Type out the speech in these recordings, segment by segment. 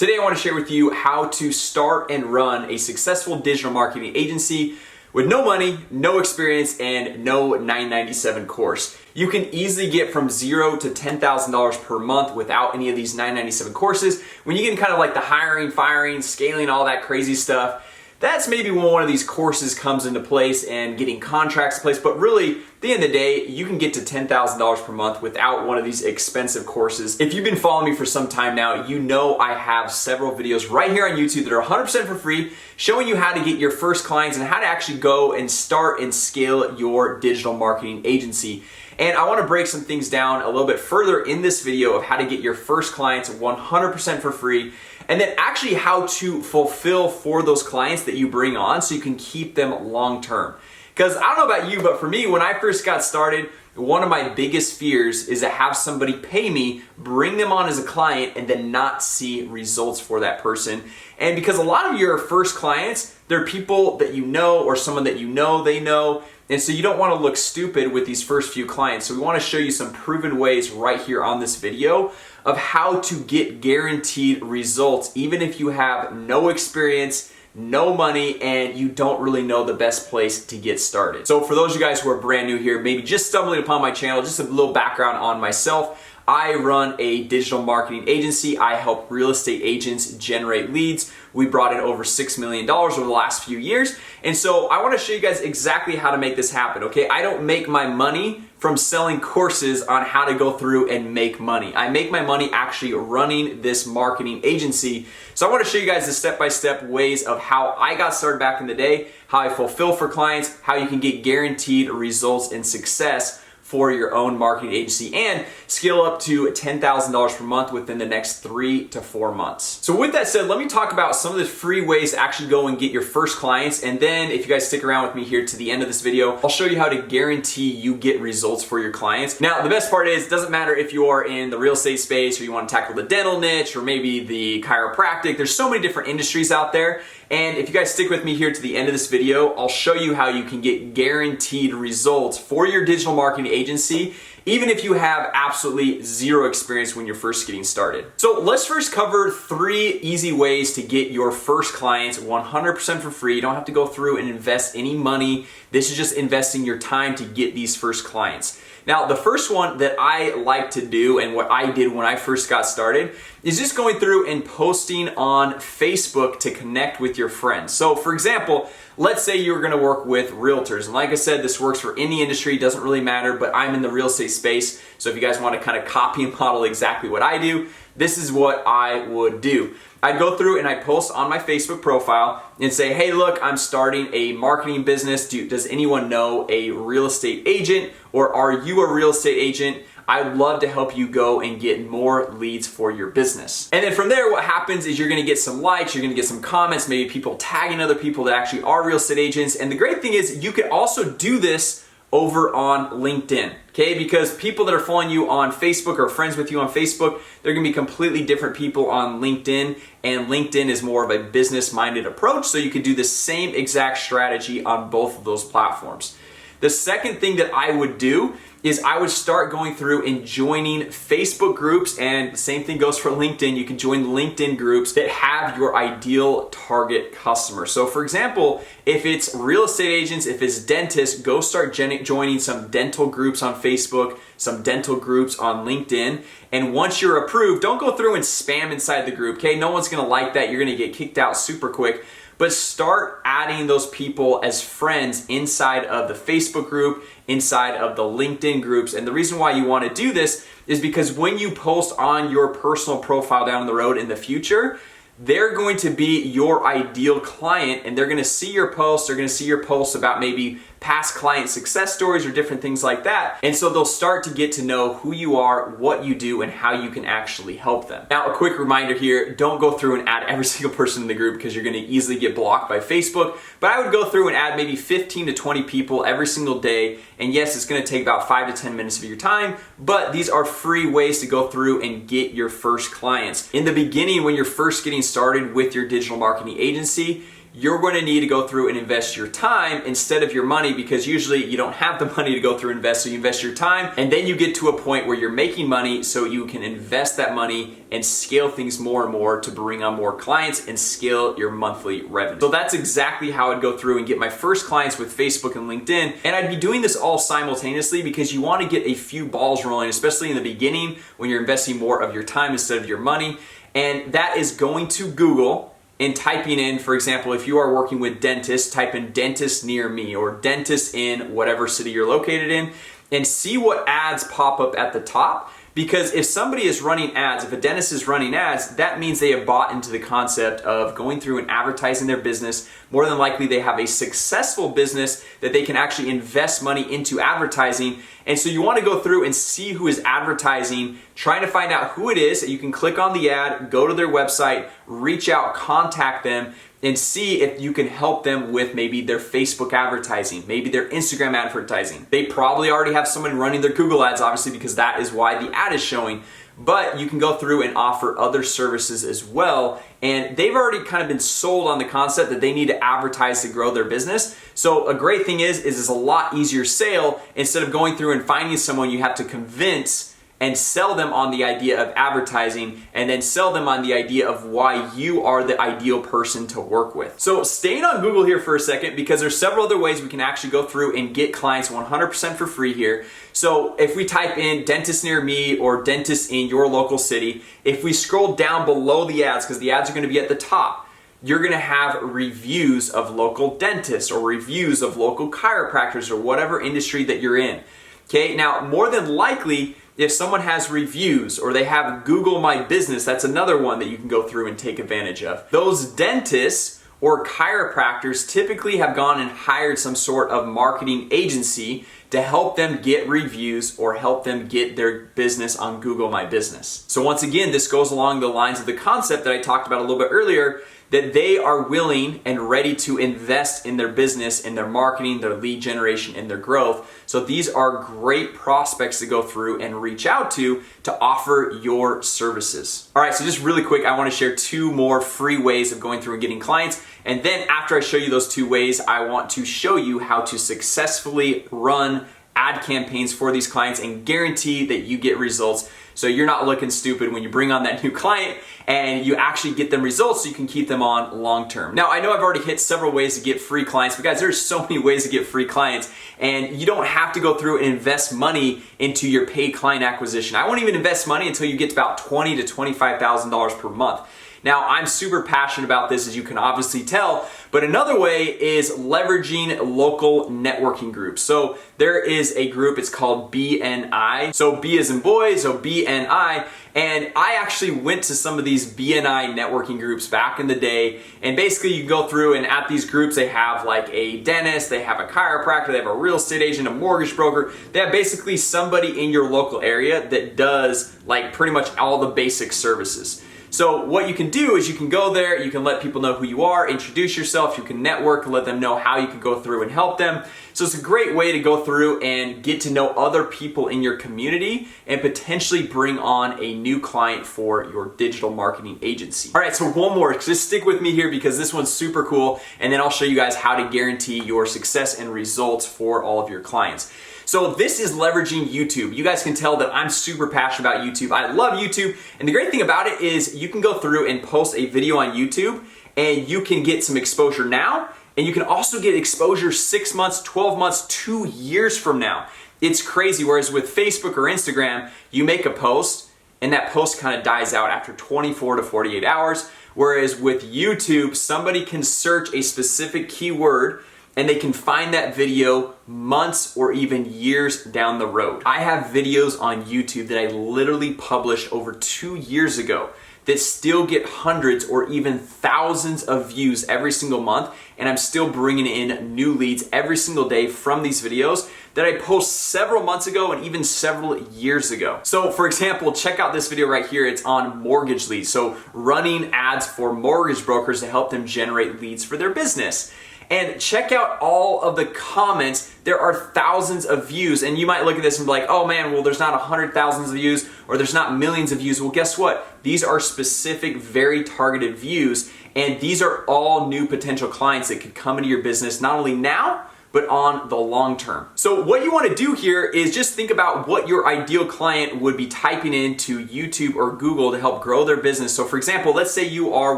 Today I want to share with you how to start and run a successful digital marketing agency with no money, no experience, and no $997 course. You can easily get from $0 to $10,000 per month without any of these $997 courses. When you get in kind of like the hiring, firing, scaling, all that crazy stuff, that's maybe when one of these courses comes into place and getting contracts in place. But really, at the end of the day, you can get to $10,000 per month without one of these expensive courses. If you've been following me for some time now, you know I have several videos right here on YouTube that are 100% for free, showing you how to get your first clients and how to actually go and start and scale your digital marketing agency. And I want to break some things down a little bit further in this video of how to get your first clients 100% for free, and then actually how to fulfill for those clients that you bring on so you can keep them long term. Because I don't know about you, but for me, when I first got started, one of my biggest fears is to have somebody pay me, bring them on as a client, and then not see results for that person. And because a lot of your first clients, they're people that you know or someone that you know they know. And so you don't want to look stupid with these first few clients. So we want to show you some proven ways right here on this video of how to get guaranteed results, even if you have no experience, no money, and you don't really know the best place to get started. So for those of you guys who are brand new here, maybe just stumbling upon my channel, just a little background on myself. I run a digital marketing agency. I help real estate agents generate leads. We brought in over $6 million over the last few years. And so I want to show you guys exactly how to make this happen, okay? I don't make my money from selling courses on how to go through and make money. I make my money actually running this marketing agency. So I want to show you guys the step-by-step ways of how I got started back in the day, how I fulfill for clients, how you can get guaranteed results and success for your own marketing agency and scale up to $10,000 per month within the next 3 to 4 months. So with that said, let me talk about some of the free ways to actually go and get your first clients. And then if you guys stick around with me here to the end of this video, I'll show you how to guarantee you get results for your clients. Now, the best part is it doesn't matter if you are in the real estate space or you want to tackle the dental niche or maybe the chiropractic. There's so many different industries out there. And if you guys stick with me here to the end of this video, I'll show you how you can get guaranteed results for your digital marketing agency, even if you have absolutely zero experience when you're first getting started. So let's first cover 3 easy ways to get your first clients 100% for free. You don't have to go through and invest any money. This is just investing your time to get these first clients. Now, the first one that I like to do and what I did when I first got started is just going through and posting on Facebook to connect with your friends. So for example, let's say you're gonna work with realtors. And like I said, this works for any industry, doesn't really matter, but I'm in the real estate space. So if you guys wanna kind of copy and model exactly what I do, this is what I would do. I'd go through and I'd post on my Facebook profile and say, hey, look, I'm starting a marketing business. Does anyone know a real estate agent, or are you a real estate agent? I'd love to help you go and get more leads for your business. And then from there, what happens is you're gonna get some likes, you're gonna get some comments, maybe people tagging other people that actually are real estate agents. And the great thing is you can also do this over on LinkedIn, okay? Because people that are following you on Facebook or friends with you on Facebook, they're gonna be completely different people on LinkedIn, and LinkedIn is more of a business-minded approach, so you could do the same exact strategy on both of those platforms. The second thing that I would do is I would start going through and joining Facebook groups, and the same thing goes for LinkedIn. You can join LinkedIn groups that have your ideal target customer. So for example, if it's real estate agents, if it's dentists, go start joining some dental groups on Facebook, some dental groups on LinkedIn. And once you're approved, don't go through and spam inside the group, okay? No one's gonna like that. You're gonna get kicked out super quick. But start adding those people as friends inside of the Facebook group, inside of the LinkedIn groups. And the reason why you want to do this is because when you post on your personal profile down the road in the future, they're going to be your ideal client, and they're going to see your posts. They're going to see your posts about maybe past client success stories or different things like that. And so they'll start to get to know who you are, what you do, and how you can actually help them. Now, a quick reminder here, don't go through and add every single person in the group because you're going to easily get blocked by Facebook. But I would go through and add maybe 15 to 20 people every single day. And yes, it's going to take about 5 to 10 minutes of your time, but these are free ways to go through and get your first clients. In the beginning, when you're first getting started with your digital marketing agency, you're going to need to go through and invest your time instead of your money, because usually you don't have the money to go through and invest, so you invest your time, and then you get to a point where you're making money so you can invest that money and scale things more and more to bring on more clients and scale your monthly revenue. So that's exactly how I'd go through and get my first clients with Facebook and LinkedIn, and I'd be doing this all simultaneously because you want to get a few balls rolling, especially in the beginning when you're investing more of your time instead of your money, and that is going to Google and typing in, for example, if you are working with dentists, type in dentist near me or dentist in whatever city you're located in, and see what ads pop up at the top. Because if somebody is running ads, if a dentist is running ads, that means they have bought into the concept of going through and advertising their business. More than likely, they have a successful business that they can actually invest money into advertising. And so you want to go through and see who is advertising, trying to find out who it is. You can click on the ad, go to their website, reach out, contact them, and see if you can help them with maybe their Facebook advertising, maybe their Instagram advertising. They probably already have someone running their Google ads, obviously, because that is why the ad is showing. But you can go through and offer other services as well. And they've already kind of been sold on the concept that they need to advertise to grow their business. So a great thing is it's a lot easier sale. Instead of going through and finding someone you have to convince and sell them on the idea of advertising, and then sell them on the idea of why you are the ideal person to work with. So staying on Google here for a second, because there's several other ways we can actually go through and get clients 100% for free here. So if we type in dentist near me or dentist in your local city, if we scroll down below the ads, because the ads are going to be at the top, you're going to have reviews of local dentists or reviews of local chiropractors or whatever industry that you're in. Okay, now more than likely, if someone has reviews or they have Google My Business, that's another one that you can go through and take advantage of. Those dentists or chiropractors typically have gone and hired some sort of marketing agency to help them get reviews or help them get their business on Google My Business. So once again, this goes along the lines of the concept that I talked about a little bit earlier, that they are willing and ready to invest in their business, in their marketing, their lead generation, and their growth. So these are great prospects to go through and reach out to offer your services. All right, so just really quick, I want to share 2 more free ways of going through and getting clients. And then after I show you those 2 ways, I want to show you how to successfully run ad campaigns for these clients and guarantee that you get results, so you're not looking stupid when you bring on that new client and you actually get them results so you can keep them on long term. Now, I know I've already hit several ways to get free clients, but guys, there's so many ways to get free clients, and you don't have to go through and invest money into your paid client acquisition. I won't even invest money until you get to about $20,000 to $25,000 per month. Now, I'm super passionate about this, as you can obviously tell, but another way is leveraging local networking groups. So there is a group, it's called BNI. So B as in boy, so BNI. And I actually went to some of these BNI networking groups back in the day. And basically you go through, and at these groups, they have like a dentist, they have a chiropractor, they have a real estate agent, a mortgage broker. They have basically somebody in your local area that does like pretty much all the basic services. So what you can do is you can go there, you can let people know who you are, introduce yourself, you can network, let them know how you can go through and help them. So it's a great way to go through and get to know other people in your community and potentially bring on a new client for your digital marketing agency. All right, so one more, just stick with me here because this one's super cool, and then I'll show you guys how to guarantee your success and results for all of your clients. So this is leveraging YouTube. You guys can tell that I'm super passionate about YouTube. I love YouTube, and the great thing about it is you can go through and post a video on YouTube and you can get some exposure now, and you can also get exposure 6 months, 12 months, 2 years from now. It's crazy, whereas with Facebook or Instagram, you make a post and that post kind of dies out after 24 to 48 hours, whereas with YouTube, somebody can search a specific keyword and they can find that video months or even years down the road. I have videos on YouTube that I literally published over 2 years ago that still get hundreds or even thousands of views every single month, and I'm still bringing in new leads every single day from these videos that I post several months ago and even several years ago. So for example, check out this video right here. It's on mortgage leads. So running ads for mortgage brokers to help them generate leads for their business. And check out all of the comments. There are thousands of views, and you might look at this and be like, oh man, well there's not 100,000 of views or there's not millions of views. Well, guess what? These are specific, very targeted views, And these are all new potential clients that could come into your business, not only now, but on the long term. So what you want to do here is just think about what your ideal client would be typing into YouTube or Google to help grow their business. So for example, let's say you are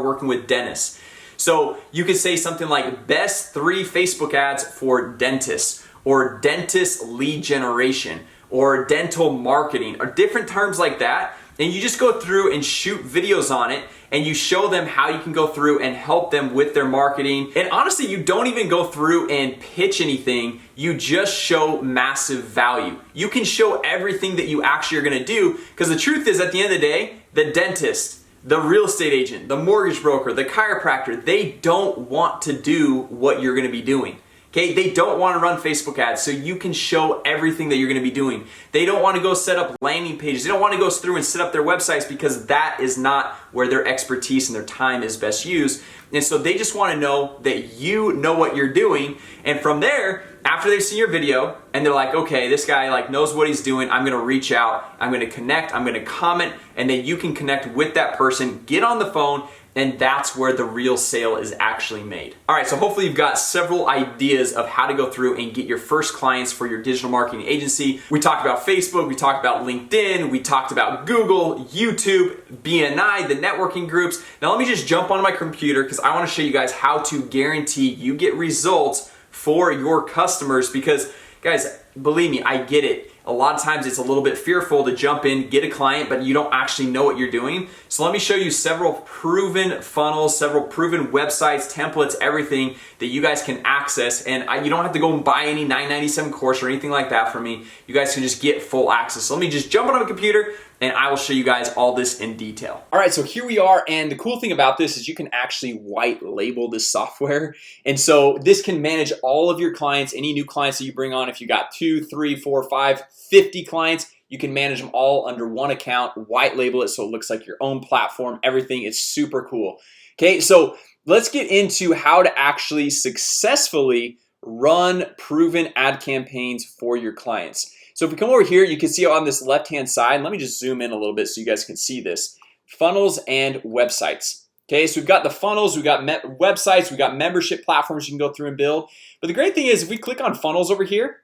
working with dentists. So you could say something like best 3 Facebook ads for dentists, or dentist lead generation, or dental marketing, or different terms like that. And you just go through and shoot videos on it, and you show them how you can go through and help them with their marketing. And honestly, you don't even go through and pitch anything. You just show massive value. You can show everything that you actually are gonna do, because the truth is, at the end of the day, the dentist, the real estate agent, the mortgage broker, the chiropractor, they don't want to do what you're gonna be doing. Okay, they don't want to run Facebook ads, so you can show everything that you're going to be doing. They don't want to go set up landing pages. They don't want to go through and set up their websites, because that is not where their expertise and their time is best used. And so they just want to know that you know what you're doing. And from there, after they've seen your video and they're like, okay, this guy like knows what he's doing, I'm going to reach out, I'm going to connect, I'm going to comment, and then you can connect with that person, get on the phone, and that's where the real sale is actually made. All right, so hopefully you've got several ideas of how to go through and get your first clients for your digital marketing agency. We talked about Facebook, we talked about LinkedIn, we talked about Google, YouTube, BNI, the networking groups. Now let me just jump on my computer, because I want to show you guys how to guarantee you get results for your customers, because guys, believe me, I get it. A lot of times it's a little bit fearful to jump in, get a client, but you don't actually know what you're doing. So let me show you several proven funnels, several proven websites, templates, everything that you guys can access. And you don't have to go and buy any $9.97 course or anything like that from me. You guys can just get full access. So let me just jump on my computer and I will show you guys all this in detail. All right, so here we are, and the cool thing about this is you can actually white label this software. And so this can manage all of your clients, any new clients that you bring on. If you got 2, 3, 4, 5, 50 clients, you can manage them all under one account, white label it so it looks like your own platform. Everything is super cool. Okay, so let's get into how to actually successfully run proven ad campaigns for your clients. So if we come over here, you can see on this left-hand side, let me just zoom in a little bit so you guys can see this, funnels and websites. Okay, so we've got the funnels, we've got websites, we've got membership platforms you can go through and build. But the great thing is if we click on funnels over here,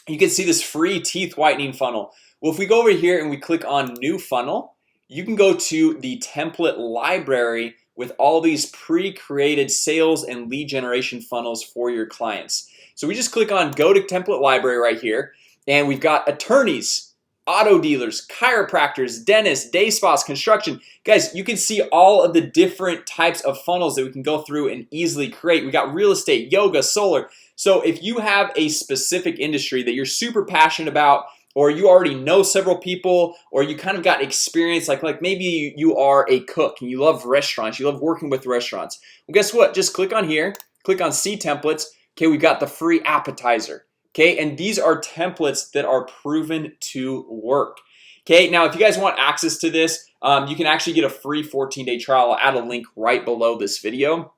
you can see this free teeth whitening funnel. Well, if we go over here and we click on new funnel, you can go to the template library with all these pre-created sales and lead generation funnels for your clients. So we just click on go to template library right here, and we've got attorneys, auto dealers, chiropractors, dentists, day spas, construction. Guys, you can see all of the different types of funnels that we can go through and easily create. We got real estate, yoga, solar. So if you have a specific industry that you're super passionate about, or you already know several people, or you kind of got experience, like maybe you are a cook and you love restaurants, you love working with restaurants. Well, guess what? Just click on here, click on see templates. Okay, we've got the free appetizer. Okay, and these are templates that are proven to work. Okay, now if you guys want access to this, you can actually get a free 14-day trial. I'll add a link right below this video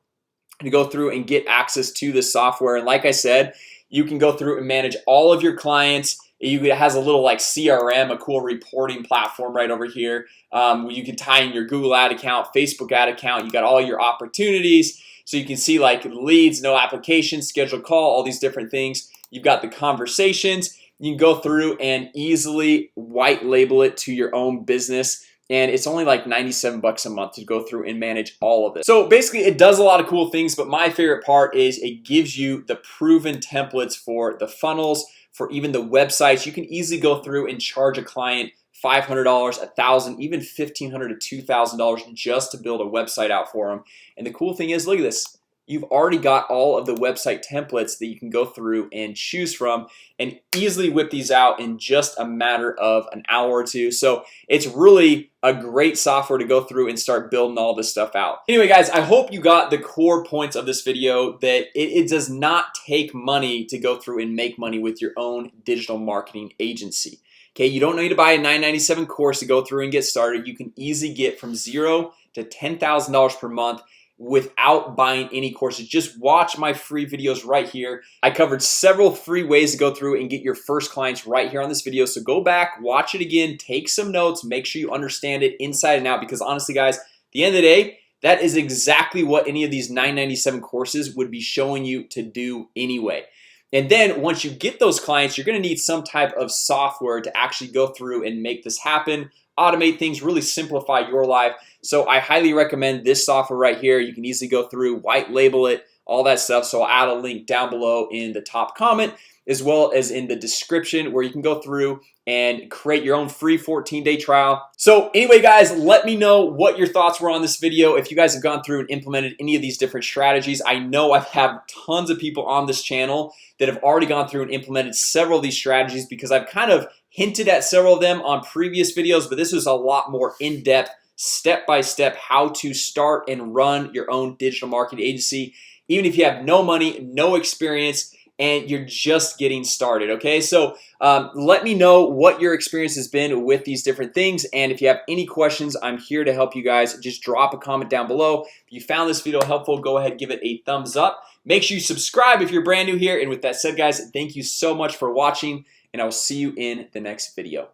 to go through and get access to this software. And like I said, you can go through and manage all of your clients. It has a little like CRM, a cool reporting platform right over here. You can tie in your Google ad account, Facebook ad account. You got all your opportunities. So you can see like leads, no applications, scheduled call, all these different things. You've got the conversations. You can go through and easily white label it to your own business. And it's only like 97 bucks a month to go through and manage all of it. So basically it does a lot of cool things, but my favorite part is it gives you the proven templates for the funnels, for even the websites. You can easily go through and charge a client $500, $1,000, even $1,500 to $2,000 just to build a website out for them. And the cool thing is, look at this. You've already got all of the website templates that you can go through and choose from and easily whip these out in just a matter of an hour or two. So it's really a great software to go through and start building all this stuff out. Anyway, guys, I hope you got the core points of this video, that it does not take money to go through and make money with your own digital marketing agency. Okay, you don't need to buy a $9.97 course to go through and get started. You can easily get from $0 to $10,000 per month without buying any courses. Just watch my free videos right here. I covered several free ways to go through and get your first clients right here on this video. So go back, watch it again, take some notes, make sure you understand it inside and out, because honestly guys, at the end of the day, That is exactly what any of these $9.97 courses would be showing you to do anyway. And then once you get those clients, you're gonna need some type of software to actually go through and make this happen, automate things, really simplify your life. So I highly recommend this software right here. You can easily go through, white label it, all that stuff. So I'll add a link down below in the top comment, as well as in the description, where you can go through and create your own free 14-day trial. So anyway, guys, let me know what your thoughts were on this video. If you guys have gone through and implemented any of these different strategies. I know I have tons of people on this channel that have already gone through and implemented several of these strategies, because I've kind of hinted at several of them on previous videos, but this is a lot more in-depth, step-by-step how to start and run your own digital marketing agency, even if you have no money, no experience, and you're just getting started. Okay, so let me know what your experience has been with these different things, and if you have any questions, I'm here to help you guys. Just drop a comment down below. If you found this video helpful, go ahead, give it a thumbs up. Make sure you subscribe if you're brand new here. And with that said, guys, thank you so much for watching, and I will see you in the next video.